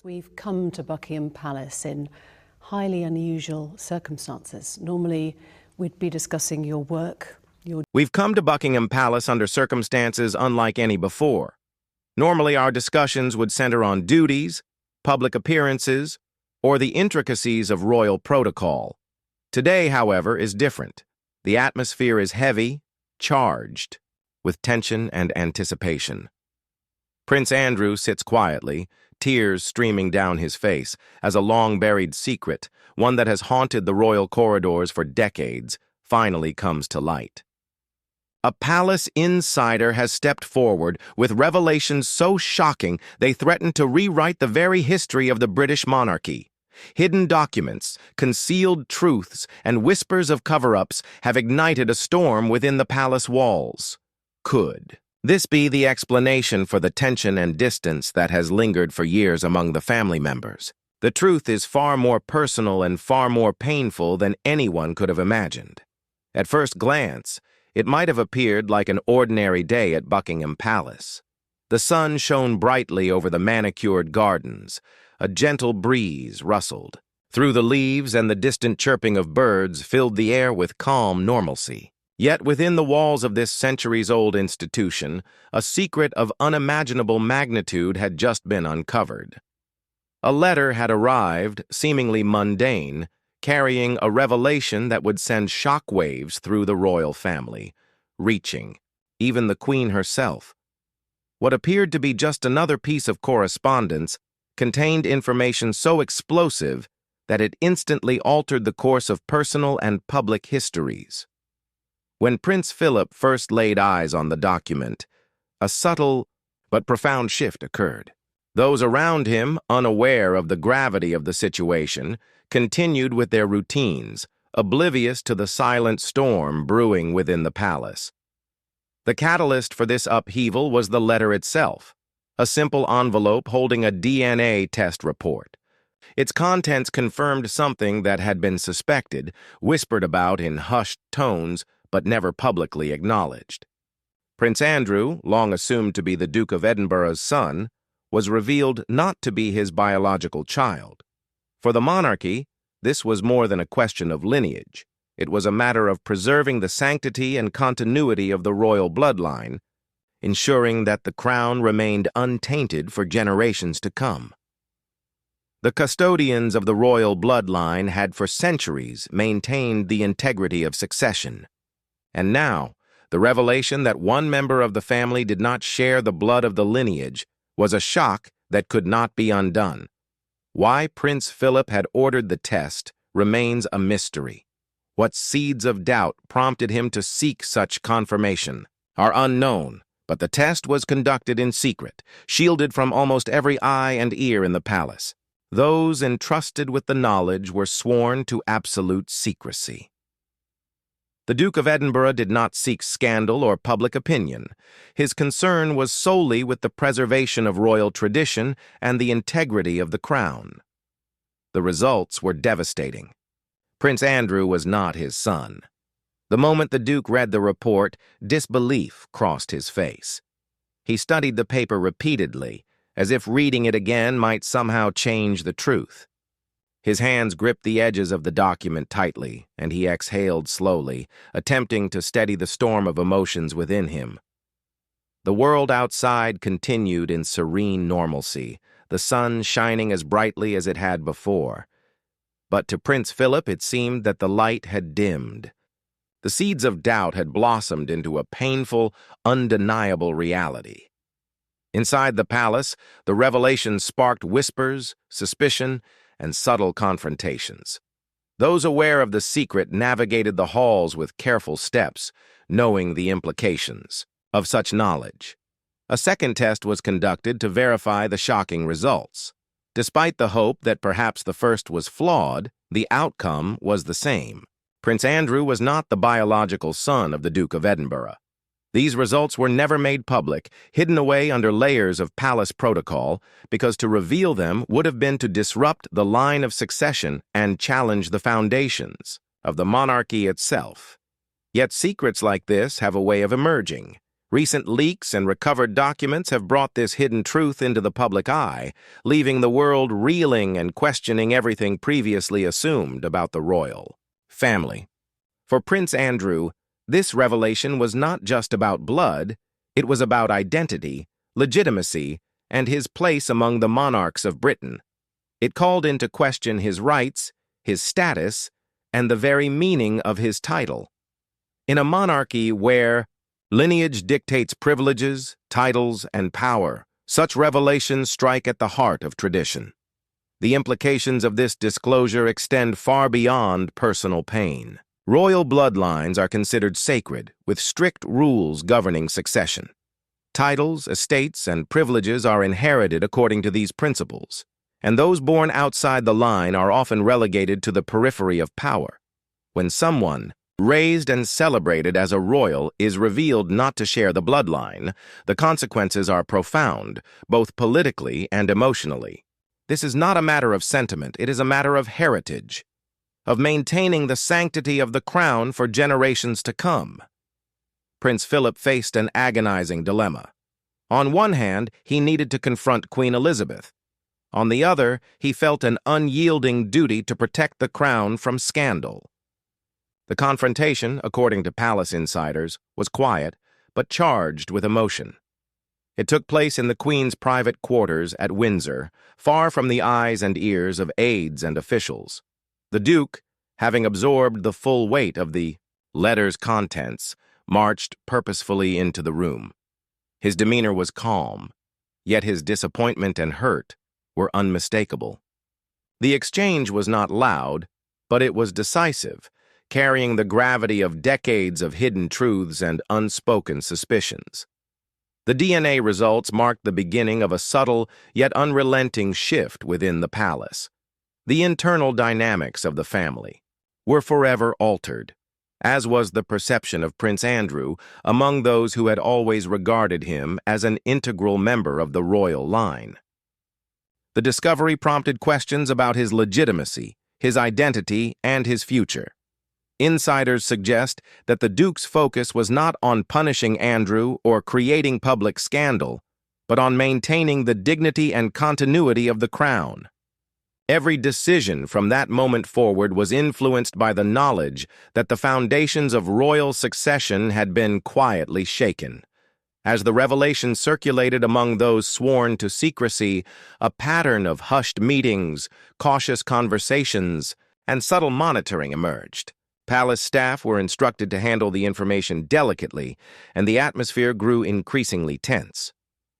We've come to Buckingham Palace in highly unusual circumstances. Normally, we'd be discussing your work, We've come to Buckingham Palace under circumstances unlike any before. Normally, our discussions would center on duties, public appearances, or the intricacies of royal protocol. Today, however, is different. The atmosphere is heavy, charged, with tension and anticipation. Prince Andrew sits quietly, tears streaming down his face, as a long-buried secret, one that has haunted the royal corridors for decades, finally comes to light. A palace insider has stepped forward with revelations so shocking they threaten to rewrite the very history of the British monarchy. Hidden documents, concealed truths, and whispers of cover-ups have ignited a storm within the palace walls. Could this be the explanation for the tension and distance that has lingered for years among the family members? The truth is far more personal and far more painful than anyone could have imagined. At first glance, it might have appeared like an ordinary day at Buckingham Palace. The sun shone brightly over the manicured gardens. A gentle breeze rustled through the leaves, and the distant chirping of birds filled the air with calm normalcy. Yet within the walls of this centuries-old institution, a secret of unimaginable magnitude had just been uncovered. A letter had arrived, seemingly mundane, carrying a revelation that would send shockwaves through the royal family, reaching even the Queen herself. What appeared to be just another piece of correspondence contained information so explosive that it instantly altered the course of personal and public histories. When Prince Philip first laid eyes on the document, a subtle but profound shift occurred. Those around him, unaware of the gravity of the situation, continued with their routines, oblivious to the silent storm brewing within the palace. The catalyst for this upheaval was the letter itself, a simple envelope holding a DNA test report. Its contents confirmed something that had been suspected, whispered about in hushed tones, but never publicly acknowledged. Prince Andrew, long assumed to be the Duke of Edinburgh's son, was revealed not to be his biological child. For the monarchy, this was more than a question of lineage. It was a matter of preserving the sanctity and continuity of the royal bloodline, ensuring that the crown remained untainted for generations to come. The custodians of the royal bloodline had for centuries maintained the integrity of succession. And now, the revelation that one member of the family did not share the blood of the lineage was a shock that could not be undone. Why Prince Philip had ordered the test remains a mystery. What seeds of doubt prompted him to seek such confirmation are unknown, but the test was conducted in secret, shielded from almost every eye and ear in the palace. Those entrusted with the knowledge were sworn to absolute secrecy. The Duke of Edinburgh did not seek scandal or public opinion. His concern was solely with the preservation of royal tradition and the integrity of the crown. The results were devastating. Prince Andrew was not his son. The moment the Duke read the report, disbelief crossed his face. He studied the paper repeatedly, as if reading it again might somehow change the truth. His hands gripped the edges of the document tightly, and he exhaled slowly, attempting to steady the storm of emotions within him. The world outside continued in serene normalcy, the sun shining as brightly as it had before. But to Prince Philip it seemed that the light had dimmed. The seeds of doubt had blossomed into a painful, undeniable reality. Inside the palace, the revelation sparked whispers, suspicion, and subtle confrontations. Those aware of the secret navigated the halls with careful steps, knowing the implications of such knowledge. A second test was conducted to verify the shocking results. Despite the hope that perhaps the first was flawed, the outcome was the same. Prince Andrew was not the biological son of the Duke of Edinburgh. These results were never made public, hidden away under layers of palace protocol, because to reveal them would have been to disrupt the line of succession and challenge the foundations of the monarchy itself. Yet secrets like this have a way of emerging, Recent leaks and recovered documents have brought this hidden truth into the public eye, leaving the world reeling and questioning everything previously assumed about the royal family. For Prince Andrew, this revelation was not just about blood, it was about identity, legitimacy, and his place among the monarchs of Britain. It called into question his rights, his status, and the very meaning of his title. In a monarchy where lineage dictates privileges, titles, and power, such revelations strike at the heart of tradition. The implications of this disclosure extend far beyond personal pain. Royal bloodlines are considered sacred, with strict rules governing succession. Titles, estates, and privileges are inherited according to these principles, and those born outside the line are often relegated to the periphery of power. When someone, raised and celebrated as a royal, is revealed not to share the bloodline, the consequences are profound, both politically and emotionally. This is not a matter of sentiment, it is a matter of heritage, of maintaining the sanctity of the crown for generations to come. Prince Philip faced an agonizing dilemma. On one hand, he needed to confront Queen Elizabeth. On the other, he felt an unyielding duty to protect the crown from scandal. The confrontation, according to palace insiders, was quiet, but charged with emotion. It took place in the Queen's private quarters at Windsor, far from the eyes and ears of aides and officials. The Duke, having absorbed the full weight of the letter's contents, marched purposefully into the room. His demeanor was calm, yet his disappointment and hurt were unmistakable. The exchange was not loud, but it was decisive, carrying the gravity of decades of hidden truths and unspoken suspicions. The DNA results marked the beginning of a subtle yet unrelenting shift within the palace. The internal dynamics of the family were forever altered, as was the perception of Prince Andrew among those who had always regarded him as an integral member of the royal line. The discovery prompted questions about his legitimacy, his identity, and his future. Insiders suggest that the Duke's focus was not on punishing Andrew or creating public scandal, but on maintaining the dignity and continuity of the crown. Every decision from that moment forward was influenced by the knowledge that the foundations of royal succession had been quietly shaken. As the revelation circulated among those sworn to secrecy, a pattern of hushed meetings, cautious conversations, and subtle monitoring emerged. Palace staff were instructed to handle the information delicately, and the atmosphere grew increasingly tense.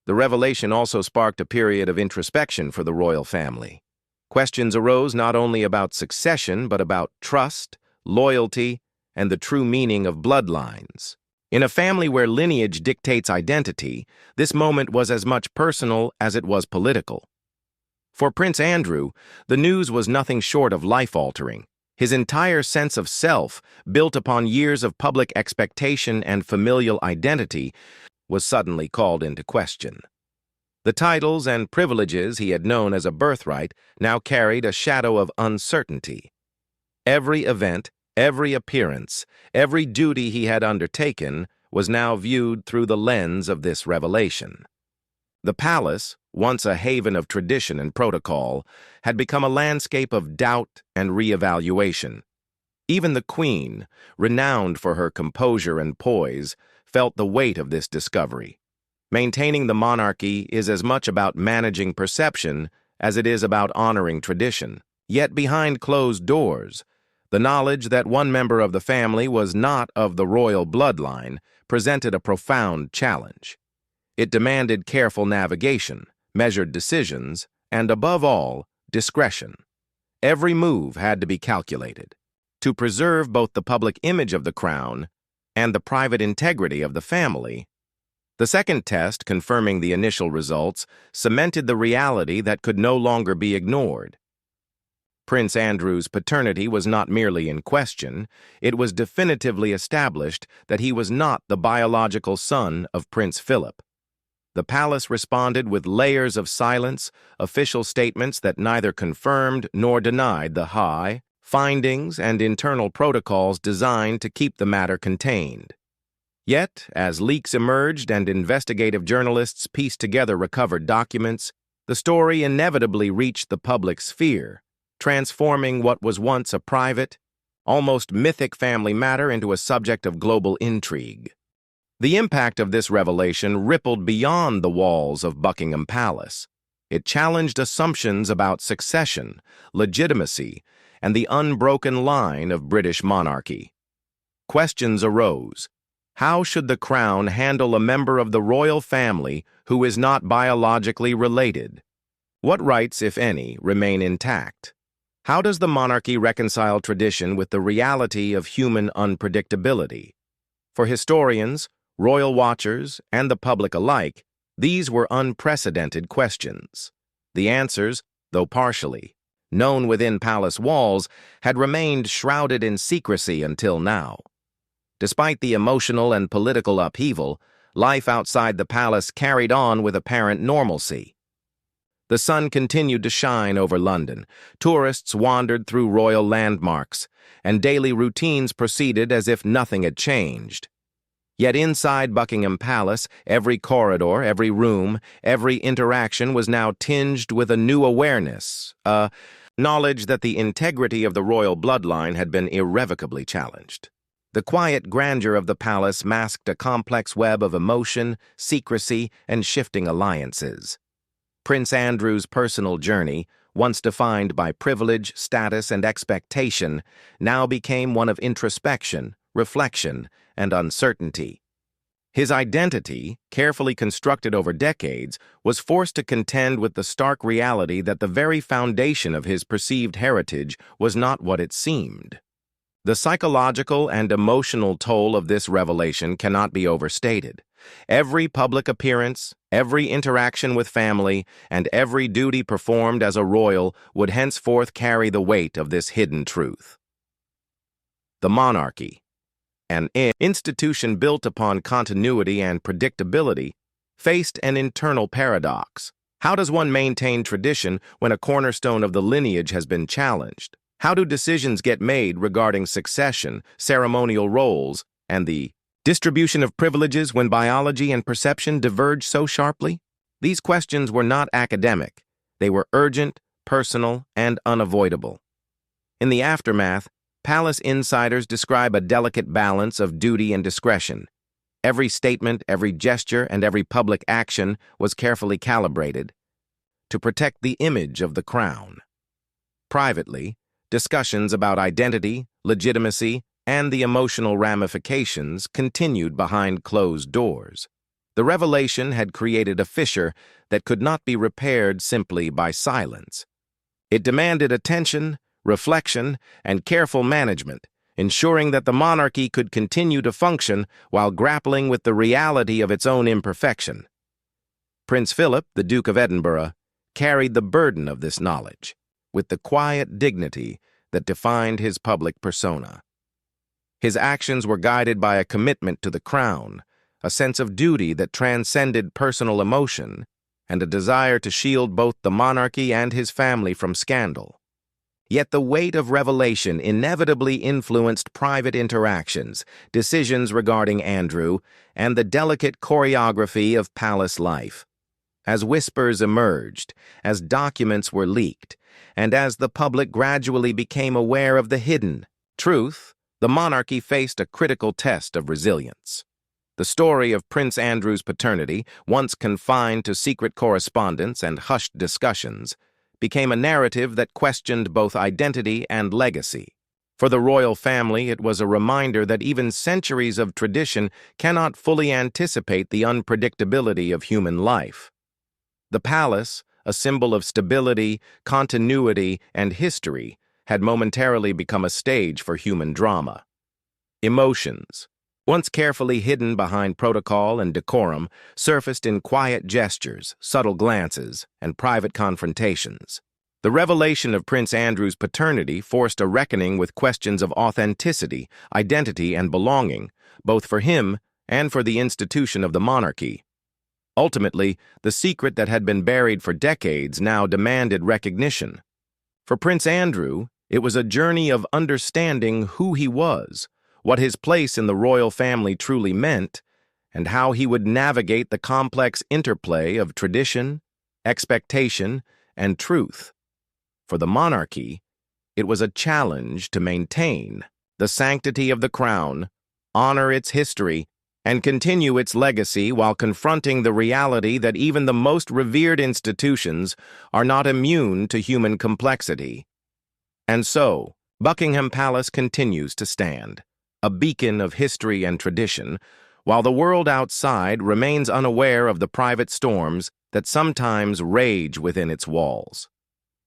The revelation also sparked a period of introspection for the royal family. Questions arose not only about succession, but about trust, loyalty, and the true meaning of bloodlines. In a family where lineage dictates identity, this moment was as much personal as it was political. For Prince Andrew, the news was nothing short of life-altering. His entire sense of self, built upon years of public expectation and familial identity, was suddenly called into question. The titles and privileges he had known as a birthright now carried a shadow of uncertainty. Every event, every appearance, every duty he had undertaken was now viewed through the lens of this revelation. The palace, once a haven of tradition and protocol, had become a landscape of doubt and reevaluation. Even the Queen, renowned for her composure and poise, felt the weight of this discovery. Maintaining the monarchy is as much about managing perception as it is about honoring tradition. Yet behind closed doors, the knowledge that one member of the family was not of the royal bloodline presented a profound challenge. It demanded careful navigation, measured decisions, and above all, discretion. Every move had to be calculated to preserve both the public image of the crown and the private integrity of the family. The second test, confirming the initial results, cemented the reality that could no longer be ignored. Prince Andrew's paternity was not merely in question, it was definitively established that he was not the biological son of Prince Philip. The palace responded with layers of silence, official statements that neither confirmed nor denied the high findings and internal protocols designed to keep the matter contained. Yet, as leaks emerged and investigative journalists pieced together recovered documents, the story inevitably reached the public sphere, transforming what was once a private, almost mythic family matter into a subject of global intrigue. The impact of this revelation rippled beyond the walls of Buckingham Palace. It challenged assumptions about succession, legitimacy, and the unbroken line of British monarchy. Questions arose. How should the Crown handle a member of the royal family who is not biologically related? What rights, if any, remain intact? How does the monarchy reconcile tradition with the reality of human unpredictability? For historians, royal watchers, and the public alike, these were unprecedented questions. The answers, though partially known within palace walls, had remained shrouded in secrecy until now. Despite the emotional and political upheaval, life outside the palace carried on with apparent normalcy. The sun continued to shine over London, tourists wandered through royal landmarks, and daily routines proceeded as if nothing had changed. Yet inside Buckingham Palace, every corridor, every room, every interaction was now tinged with a new awareness, a knowledge that the integrity of the royal bloodline had been irrevocably challenged. The quiet grandeur of the palace masked a complex web of emotion, secrecy, and shifting alliances. Prince Andrew's personal journey, once defined by privilege, status, and expectation, now became one of introspection, reflection, and uncertainty. His identity, carefully constructed over decades, was forced to contend with the stark reality that the very foundation of his perceived heritage was not what it seemed. The psychological and emotional toll of this revelation cannot be overstated. Every public appearance, every interaction with family, and every duty performed as a royal would henceforth carry the weight of this hidden truth. The monarchy, an institution built upon continuity and predictability, faced an internal paradox. How does one maintain tradition when a cornerstone of the lineage has been challenged? How do decisions get made regarding succession, ceremonial roles, and the distribution of privileges when biology and perception diverge so sharply? These questions were not academic. They were urgent, personal, and unavoidable. In the aftermath, palace insiders describe a delicate balance of duty and discretion. Every statement, every gesture, and every public action was carefully calibrated to protect the image of the crown. Privately, discussions about identity, legitimacy, and the emotional ramifications continued behind closed doors. The revelation had created a fissure that could not be repaired simply by silence. It demanded attention, reflection, and careful management, ensuring that the monarchy could continue to function while grappling with the reality of its own imperfection. Prince Philip, the Duke of Edinburgh, carried the burden of this knowledge, with the quiet dignity that defined his public persona. His actions were guided by a commitment to the crown, a sense of duty that transcended personal emotion, and a desire to shield both the monarchy and his family from scandal. Yet the weight of revelation inevitably influenced private interactions, decisions regarding Andrew, and the delicate choreography of palace life. As whispers emerged, as documents were leaked, and as the public gradually became aware of the hidden truth, the monarchy faced a critical test of resilience. The story of Prince Andrew's paternity, once confined to secret correspondence and hushed discussions, became a narrative that questioned both identity and legacy. For the royal family, it was a reminder that even centuries of tradition cannot fully anticipate the unpredictability of human life. The palace, a symbol of stability, continuity, and history, had momentarily become a stage for human drama. Emotions, once carefully hidden behind protocol and decorum, surfaced in quiet gestures, subtle glances, and private confrontations. The revelation of Prince Andrew's paternity forced a reckoning with questions of authenticity, identity, and belonging, both for him and for the institution of the monarchy. Ultimately, the secret that had been buried for decades now demanded recognition. For Prince Andrew, it was a journey of understanding who he was, what his place in the royal family truly meant, and how he would navigate the complex interplay of tradition, expectation, and truth. For the monarchy, it was a challenge to maintain the sanctity of the crown, honor its history, and continue its legacy while confronting the reality that even the most revered institutions are not immune to human complexity. And so, Buckingham Palace continues to stand, a beacon of history and tradition, while the world outside remains unaware of the private storms that sometimes rage within its walls.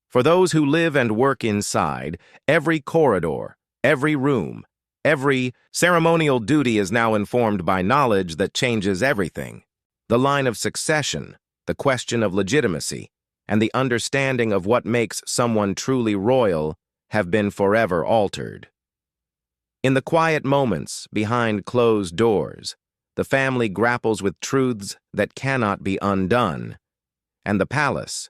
For those who live and work inside, every corridor, every room, every ceremonial duty is now informed by knowledge that changes everything. The line of succession, the question of legitimacy, and the understanding of what makes someone truly royal have been forever altered. In the quiet moments behind closed doors, the family grapples with truths that cannot be undone, and the palace,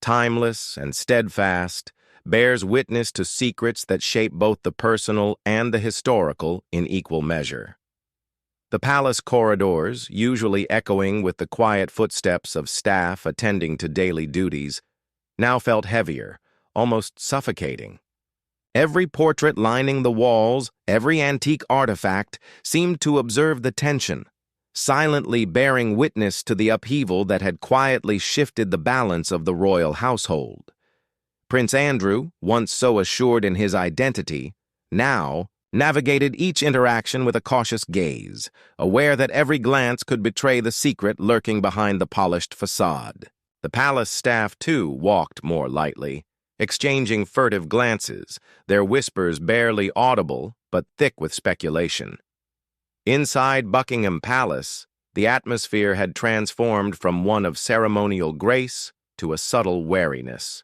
timeless and steadfast, bears witness to secrets that shape both the personal and the historical in equal measure. The palace corridors, usually echoing with the quiet footsteps of staff attending to daily duties, now felt heavier, almost suffocating. Every portrait lining the walls, every antique artifact, seemed to observe the tension, silently bearing witness to the upheaval that had quietly shifted the balance of the royal household. Prince Andrew, once so assured in his identity, now navigated each interaction with a cautious gaze, aware that every glance could betray the secret lurking behind the polished facade. The palace staff, too, walked more lightly, exchanging furtive glances, their whispers barely audible but thick with speculation. Inside Buckingham Palace, the atmosphere had transformed from one of ceremonial grace to a subtle wariness.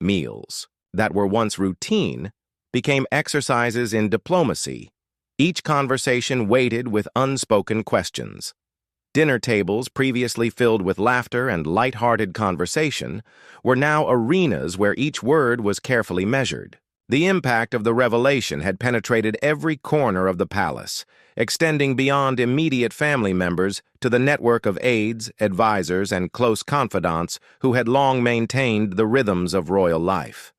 Meals, that were once routine, became exercises in diplomacy, each conversation weighted with unspoken questions. Dinner tables, previously filled with laughter and light-hearted conversation, were now arenas where each word was carefully measured. The impact of the revelation had penetrated every corner of the palace, extending beyond immediate family members to the network of aides, advisors, and close confidants who had long maintained the rhythms of royal life.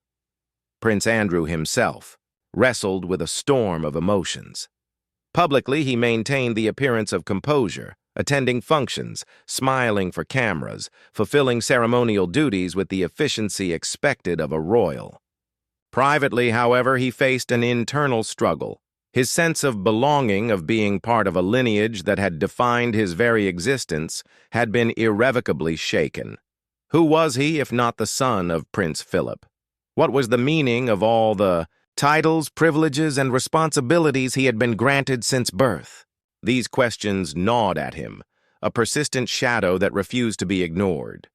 Prince Andrew himself wrestled with a storm of emotions. Publicly, he maintained the appearance of composure, attending functions, smiling for cameras, fulfilling ceremonial duties with the efficiency expected of a royal. Privately, however, he faced an internal struggle. His sense of belonging, of being part of a lineage that had defined his very existence, had been irrevocably shaken. Who was he if not the son of Prince Philip? What was the meaning of all the titles, privileges, and responsibilities he had been granted since birth? These questions gnawed at him, a persistent shadow that refused to be ignored.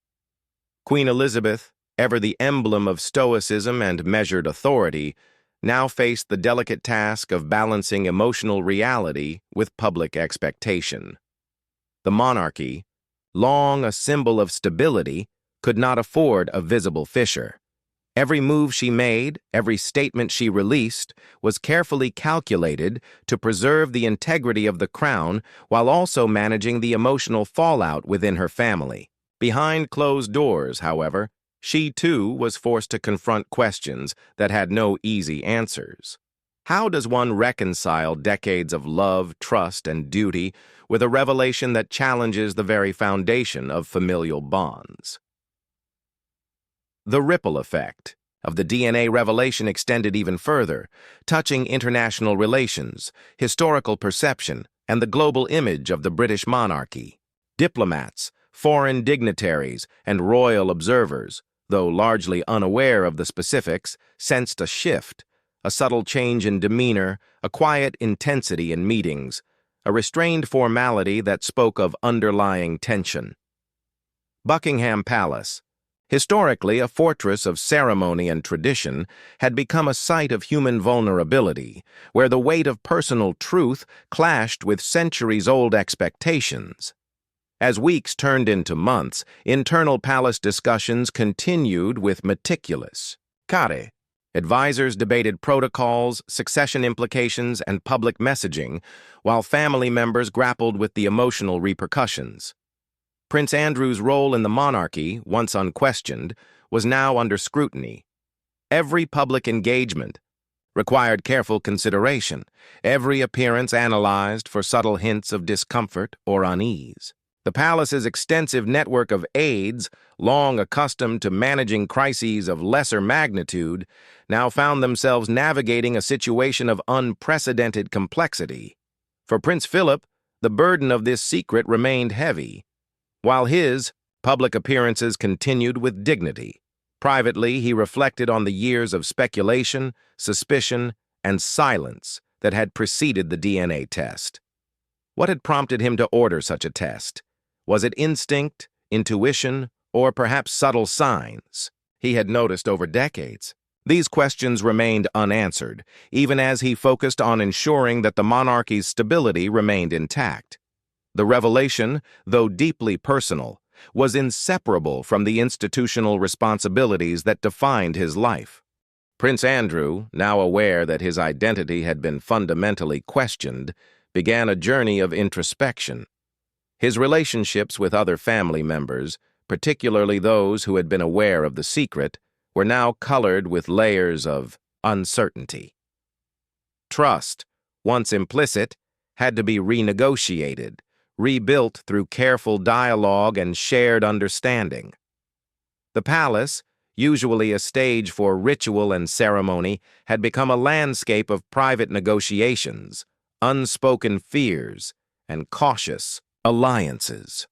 Queen Elizabeth, ever the emblem of stoicism and measured authority, now faced the delicate task of balancing emotional reality with public expectation. The monarchy, long a symbol of stability, could not afford a visible fissure. Every move she made, every statement she released, was carefully calculated to preserve the integrity of the crown while also managing the emotional fallout within her family. Behind closed doors, however, she too was forced to confront questions that had no easy answers. How does one reconcile decades of love, trust, and duty with a revelation that challenges the very foundation of familial bonds? The ripple effect of the DNA revelation extended even further, touching international relations, historical perception, and the global image of the British monarchy. Diplomats, foreign dignitaries, and royal observers, though largely unaware of the specifics, sensed a shift, a subtle change in demeanor, a quiet intensity in meetings, a restrained formality that spoke of underlying tension. Buckingham Palace, historically a fortress of ceremony and tradition, had become a site of human vulnerability, where the weight of personal truth clashed with centuries-old expectations. As weeks turned into months, internal palace discussions continued with meticulous care Advisors debated protocols, succession implications, and public messaging, while family members grappled with the emotional repercussions. Prince Andrew's role in the monarchy, once unquestioned, was now under scrutiny. Every public engagement required careful consideration, every appearance analyzed for subtle hints of discomfort or unease. The palace's extensive network of aides, long accustomed to managing crises of lesser magnitude, now found themselves navigating a situation of unprecedented complexity. For Prince Philip, the burden of this secret remained heavy, while his public appearances continued with dignity. Privately, he reflected on the years of speculation, suspicion, and silence that had preceded the DNA test. What had prompted him to order such a test? Was it instinct, intuition, or perhaps subtle signs he had noticed over decades? These questions remained unanswered, even as he focused on ensuring that the monarchy's stability remained intact. The revelation, though deeply personal, was inseparable from the institutional responsibilities that defined his life. Prince Andrew, now aware that his identity had been fundamentally questioned, began a journey of introspection. His relationships with other family members, particularly those who had been aware of the secret, were now colored with layers of uncertainty. Trust, once implicit, had to be renegotiated, rebuilt through careful dialogue and shared understanding. The palace, usually a stage for ritual and ceremony, had become a landscape of private negotiations, unspoken fears, and cautious alliances.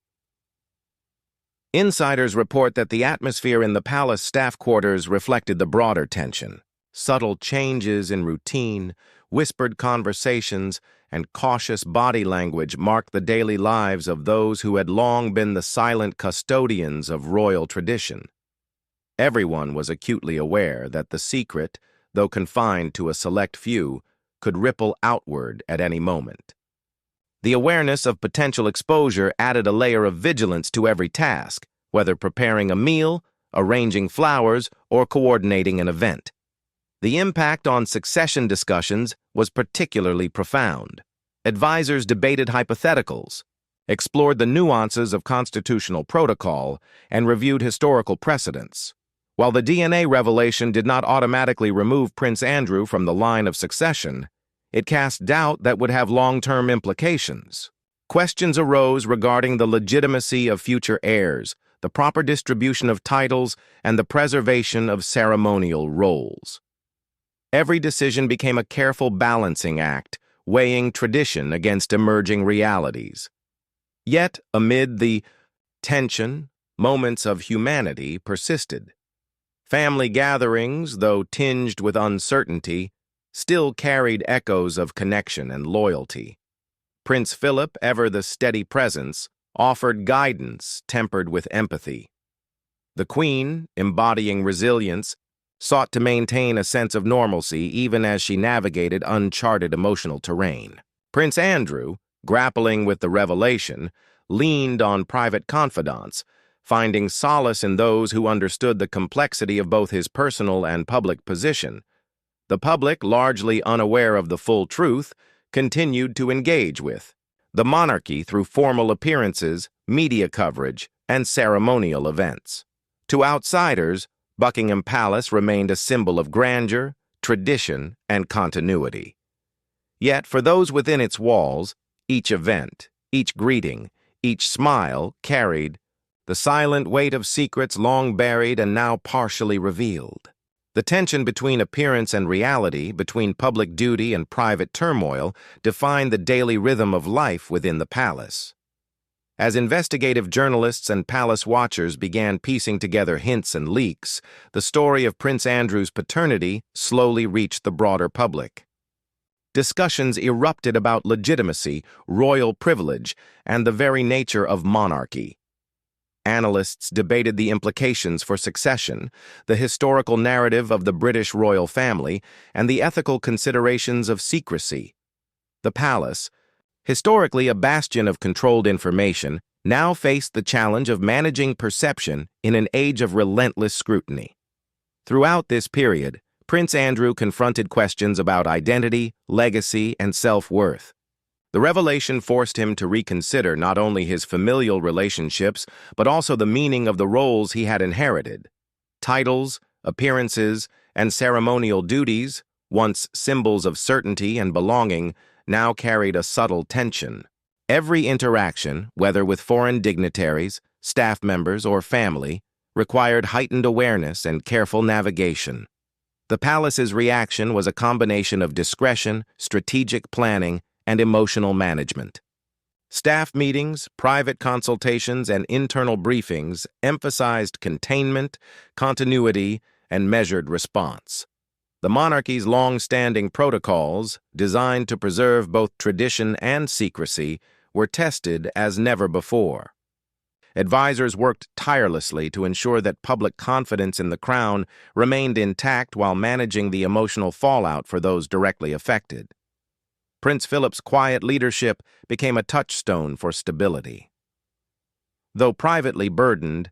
Insiders report that the atmosphere in the palace staff quarters reflected the broader tension. Subtle changes in routine, whispered conversations, and cautious body language marked the daily lives of those who had long been the silent custodians of royal tradition. Everyone was acutely aware that the secret, though confined to a select few, could ripple outward at any moment. The awareness of potential exposure added a layer of vigilance to every task, whether preparing a meal, arranging flowers, or coordinating an event. The impact on succession discussions was particularly profound. Advisors debated hypotheticals, explored the nuances of constitutional protocol, and reviewed historical precedents. While the DNA revelation did not automatically remove Prince Andrew from the line of succession, it cast doubt that would have long-term implications. Questions arose regarding the legitimacy of future heirs, the proper distribution of titles, and the preservation of ceremonial roles. Every decision became a careful balancing act, weighing tradition against emerging realities. Yet, amid the tension, moments of humanity persisted. Family gatherings, though tinged with uncertainty, still carried echoes of connection and loyalty. Prince Philip, ever the steady presence, offered guidance tempered with empathy. The Queen, embodying resilience, sought to maintain a sense of normalcy even as she navigated uncharted emotional terrain. Prince Andrew, grappling with the revelation, leaned on private confidants, finding solace in those who understood the complexity of both his personal and public position. The public, largely unaware of the full truth, continued to engage with the monarchy through formal appearances, media coverage, and ceremonial events. To outsiders, Buckingham Palace remained a symbol of grandeur, tradition, and continuity. Yet, for those within its walls, each event, each greeting, each smile carried the silent weight of secrets long buried and now partially revealed. The tension between appearance and reality, between public duty and private turmoil, defined the daily rhythm of life within the palace. As investigative journalists and palace watchers began piecing together hints and leaks, the story of Prince Andrew's paternity slowly reached the broader public. Discussions erupted about legitimacy, royal privilege, and the very nature of monarchy. Analysts debated the implications for succession, the historical narrative of the British royal family, and the ethical considerations of secrecy. The palace, historically a bastion of controlled information, now faced the challenge of managing perception in an age of relentless scrutiny. Throughout this period, Prince Andrew confronted questions about identity, legacy, and self-worth. The revelation forced him to reconsider not only his familial relationships, but also the meaning of the roles he had inherited. Titles, appearances, and ceremonial duties, once symbols of certainty and belonging, now carried a subtle tension. Every interaction, whether with foreign dignitaries, staff members, or family, required heightened awareness and careful navigation. The palace's reaction was a combination of discretion, strategic planning, and emotional management. Staff meetings, private consultations, and internal briefings emphasized containment, continuity, and measured response. The monarchy's long-standing protocols, designed to preserve both tradition and secrecy, were tested as never before. Advisors worked tirelessly to ensure that public confidence in the crown remained intact while managing the emotional fallout for those directly affected. Prince Philip's quiet leadership became a touchstone for stability. Though privately burdened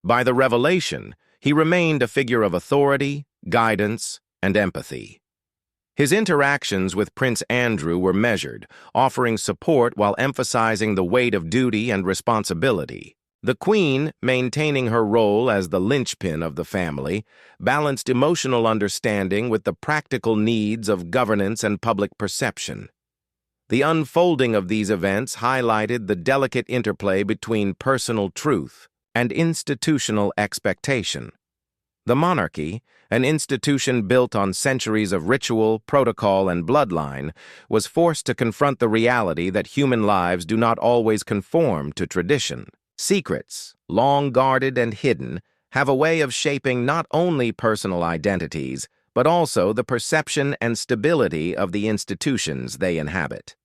by the revelation, he remained a figure of authority, guidance, and empathy. His interactions with Prince Andrew were measured, offering support while emphasizing the weight of duty and responsibility. The Queen, maintaining her role as the linchpin of the family, balanced emotional understanding with the practical needs of governance and public perception. The unfolding of these events highlighted the delicate interplay between personal truth and institutional expectation. The monarchy, an institution built on centuries of ritual, protocol, and bloodline, was forced to confront the reality that human lives do not always conform to tradition. Secrets, long guarded and hidden, have a way of shaping not only personal identities, but also the perception and stability of the institutions they inhabit.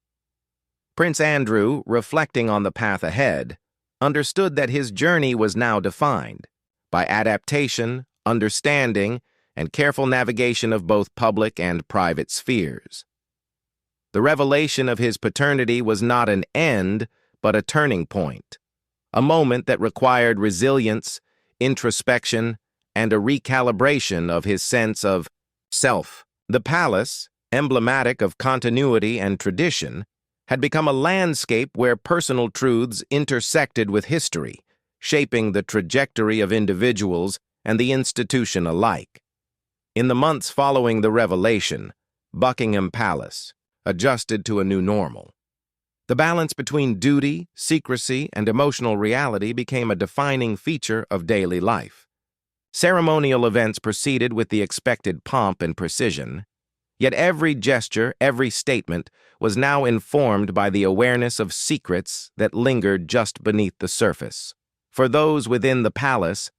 Prince Andrew, reflecting on the path ahead, understood that his journey was now defined by adaptation, understanding, and careful navigation of both public and private spheres. The revelation of his paternity was not an end, but a turning point, a moment that required resilience, introspection, and a recalibration of his sense of self. The palace, emblematic of continuity and tradition, had become a landscape where personal truths intersected with history, shaping the trajectory of individuals and the institution alike. In the months following the revelation, Buckingham Palace adjusted to a new normal. The balance between duty, secrecy, and emotional reality became a defining feature of daily life. Ceremonial events proceeded with the expected pomp and precision, yet every gesture, every statement was now informed by the awareness of secrets that lingered just beneath the surface. For those within the palace,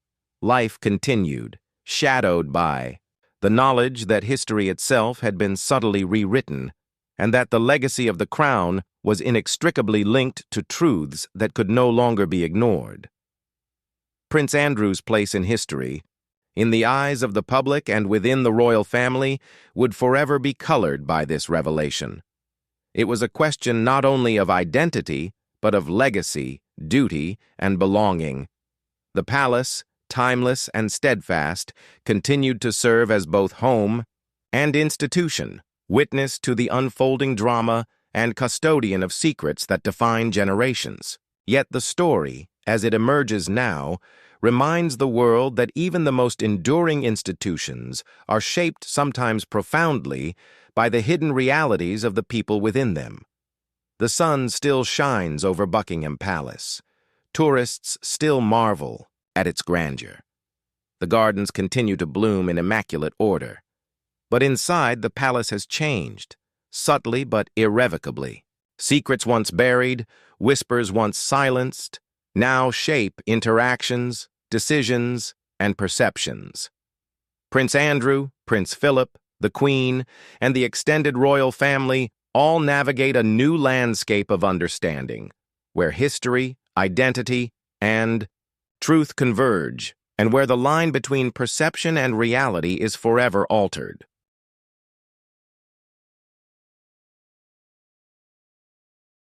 life continued, shadowed by the knowledge that history itself had been subtly rewritten, and that the legacy of the crown was inextricably linked to truths that could no longer be ignored. Prince Andrew's place in history, in the eyes of the public and within the royal family, would forever be colored by this revelation. It was a question not only of identity, but of legacy, duty, and belonging. The palace, timeless and steadfast, continued to serve as both home and institution, witness to the unfolding drama and custodian of secrets that define generations. Yet the story, as it emerges now, reminds the world that even the most enduring institutions are shaped sometimes profoundly by the hidden realities of the people within them. The sun still shines over Buckingham Palace. Tourists still marvel at its grandeur. The gardens continue to bloom in immaculate order. But inside, the palace has changed, subtly but irrevocably. Secrets once buried, whispers once silenced, now shape interactions, decisions, and perceptions. Prince Andrew, Prince Philip, the Queen, and the extended royal family all navigate a new landscape of understanding, where history, identity, and truth converge, and where the line between perception and reality is forever altered.